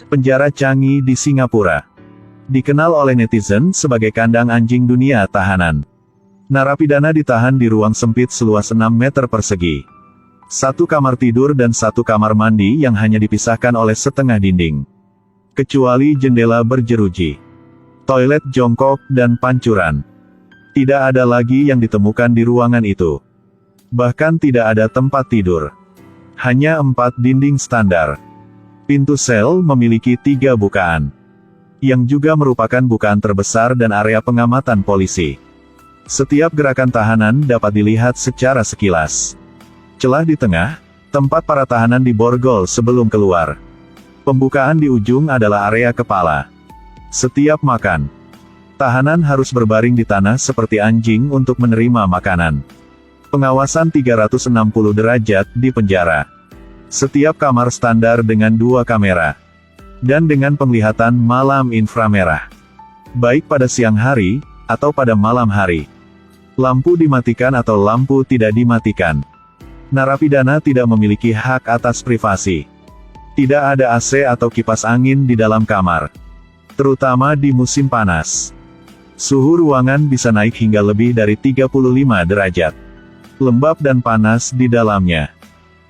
Penjara Changi di Singapura dikenal oleh netizen sebagai kandang anjing dunia tahanan. Narapidana ditahan di ruang sempit seluas 6 meter persegi. Satu kamar tidur dan satu kamar mandi yang hanya dipisahkan oleh setengah dinding. Kecuali jendela berjeruji, toilet jongkok, dan pancuran. Tidak ada lagi yang ditemukan di ruangan itu. Bahkan tidak ada tempat tidur. Hanya 4 dinding standar. Pintu sel memiliki 3 bukaan, yang juga merupakan bukaan terbesar dan area pengamatan polisi. Setiap gerakan tahanan dapat dilihat secara sekilas. Celah di tengah, tempat para tahanan diborgol sebelum keluar. Pembukaan di ujung adalah area kepala. Setiap makan, tahanan harus berbaring di tanah seperti anjing untuk menerima makanan. Pengawasan 360 derajat di penjara. Setiap kamar standar dengan 2 kamera. Dan dengan penglihatan malam inframerah. Baik pada siang hari, atau pada malam hari. Lampu dimatikan atau lampu tidak dimatikan. Narapidana tidak memiliki hak atas privasi. Tidak ada AC atau kipas angin di dalam kamar. Terutama di musim panas. Suhu ruangan bisa naik hingga lebih dari 35 derajat. Lembab dan panas di dalamnya.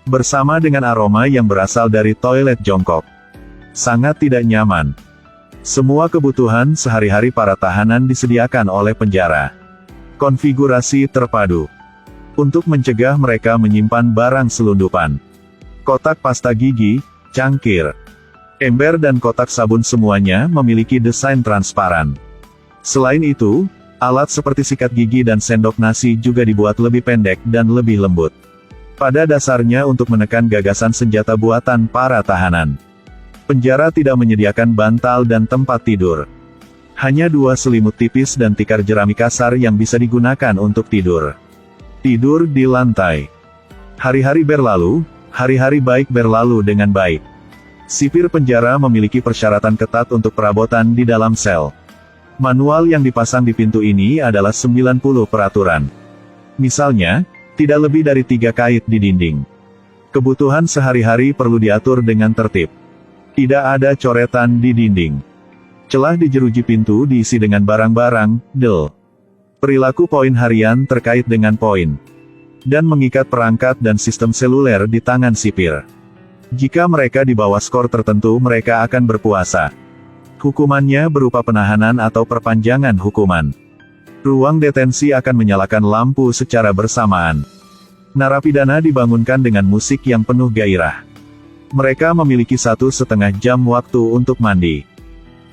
Bersama dengan aroma yang berasal dari toilet jongkok. Sangat tidak nyaman. Semua kebutuhan sehari-hari para tahanan disediakan oleh penjara. Konfigurasi terpadu. Untuk mencegah mereka menyimpan barang selundupan. Kotak pasta gigi, cangkir, ember dan kotak sabun semuanya memiliki desain transparan. Selain itu, alat seperti sikat gigi dan sendok nasi juga dibuat lebih pendek dan lebih lembut. Pada dasarnya untuk menekan gagasan senjata buatan para tahanan. Penjara tidak menyediakan bantal dan tempat tidur. Hanya 2 selimut tipis dan tikar jerami kasar yang bisa digunakan untuk tidur. Tidur di lantai. Hari-hari berlalu, hari-hari baik berlalu dengan baik. Sipir penjara memiliki persyaratan ketat untuk perabotan di dalam sel. Manual yang dipasang di pintu ini adalah 90 peraturan. Misalnya, tidak lebih dari 3 kait di dinding. Kebutuhan sehari-hari perlu diatur dengan tertib. Tidak ada coretan di dinding. Celah di jeruji pintu diisi dengan barang-barang, perilaku poin harian terkait dengan poin. Dan mengikat perangkat dan sistem seluler di tangan sipir. Jika mereka di bawah skor tertentu mereka akan berpuasa. Hukumannya berupa penahanan atau perpanjangan hukuman. Ruang detensi akan menyalakan lampu secara bersamaan. Narapidana dibangunkan dengan musik yang penuh gairah. Mereka memiliki 1,5 jam waktu untuk mandi,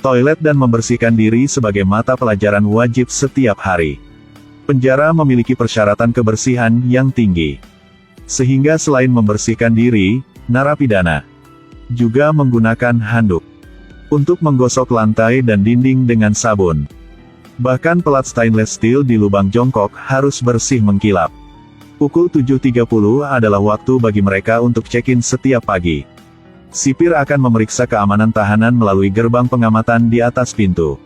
toilet dan membersihkan diri sebagai mata pelajaran wajib setiap hari. Penjara memiliki persyaratan kebersihan yang tinggi. Sehingga selain membersihkan diri, narapidana juga menggunakan handuk untuk menggosok lantai dan dinding dengan sabun. Bahkan pelat stainless steel di lubang jongkok harus bersih mengkilap. Pukul 7.30 adalah waktu bagi mereka untuk check-in setiap pagi. Sipir akan memeriksa keamanan tahanan melalui gerbang pengamatan di atas pintu.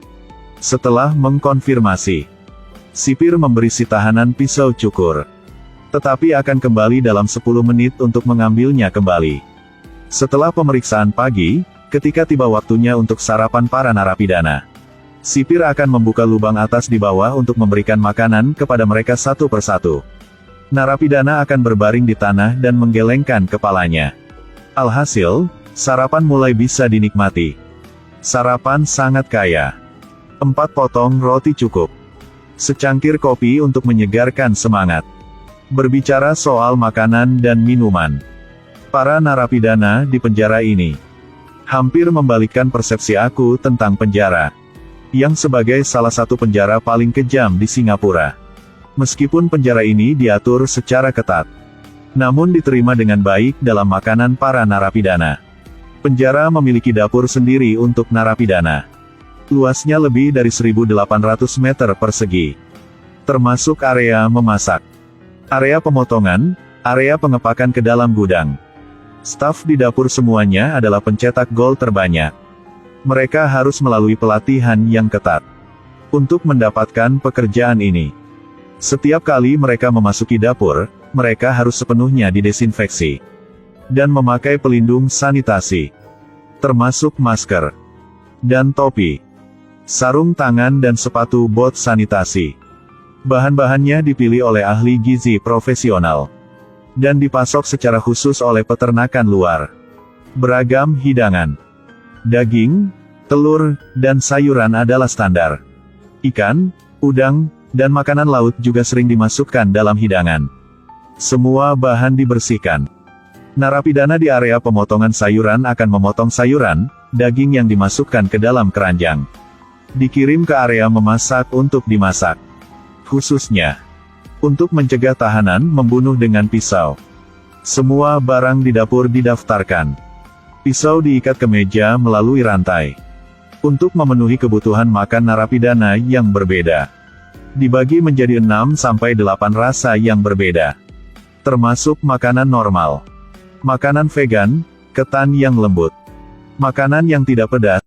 Setelah mengkonfirmasi, sipir memberi si tahanan pisau cukur. Tetapi akan kembali dalam 10 menit untuk mengambilnya kembali. Setelah pemeriksaan pagi, ketika tiba waktunya untuk sarapan para narapidana, sipir akan membuka lubang atas di bawah untuk memberikan makanan kepada mereka satu persatu. Narapidana akan berbaring di tanah dan menggelengkan kepalanya. Alhasil, sarapan mulai bisa dinikmati. Sarapan sangat kaya. 4 potong roti cukup. Secangkir kopi untuk menyegarkan semangat. Berbicara soal makanan dan minuman, para narapidana di penjara ini hampir membalikkan persepsi aku tentang penjara, yang sebagai salah satu penjara paling kejam di Singapura. Meskipun penjara ini diatur secara ketat, namun diterima dengan baik dalam makanan para narapidana. Penjara memiliki dapur sendiri untuk narapidana. Luasnya lebih dari 1.800 meter persegi. Termasuk area memasak, area pemotongan, area pengepakan ke dalam gudang. Staf di dapur semuanya adalah pencetak gol terbanyak. Mereka harus melalui pelatihan yang ketat untuk mendapatkan pekerjaan ini. Setiap kali mereka memasuki dapur, mereka harus sepenuhnya didesinfeksi dan memakai pelindung sanitasi. termasuk masker dan topi, sarung tangan dan sepatu bot sanitasi. Bahan-bahannya dipilih oleh ahli gizi profesional dan dipasok secara khusus oleh peternakan luar. Beragam hidangan, daging, telur, dan sayuran adalah standar. Ikan, udang, dan makanan laut juga sering dimasukkan dalam hidangan. Semua bahan dibersihkan. Narapidana di area pemotongan sayuran akan memotong sayuran, daging yang dimasukkan ke dalam keranjang. Dikirim ke area memasak untuk dimasak. Khususnya untuk mencegah tahanan membunuh dengan pisau. Semua barang di dapur didaftarkan. Pisau diikat ke meja melalui rantai. Untuk memenuhi kebutuhan makan narapidana yang berbeda. Dibagi menjadi 6-8 rasa yang berbeda. Termasuk makanan normal, makanan vegan, ketan yang lembut, makanan yang tidak pedas,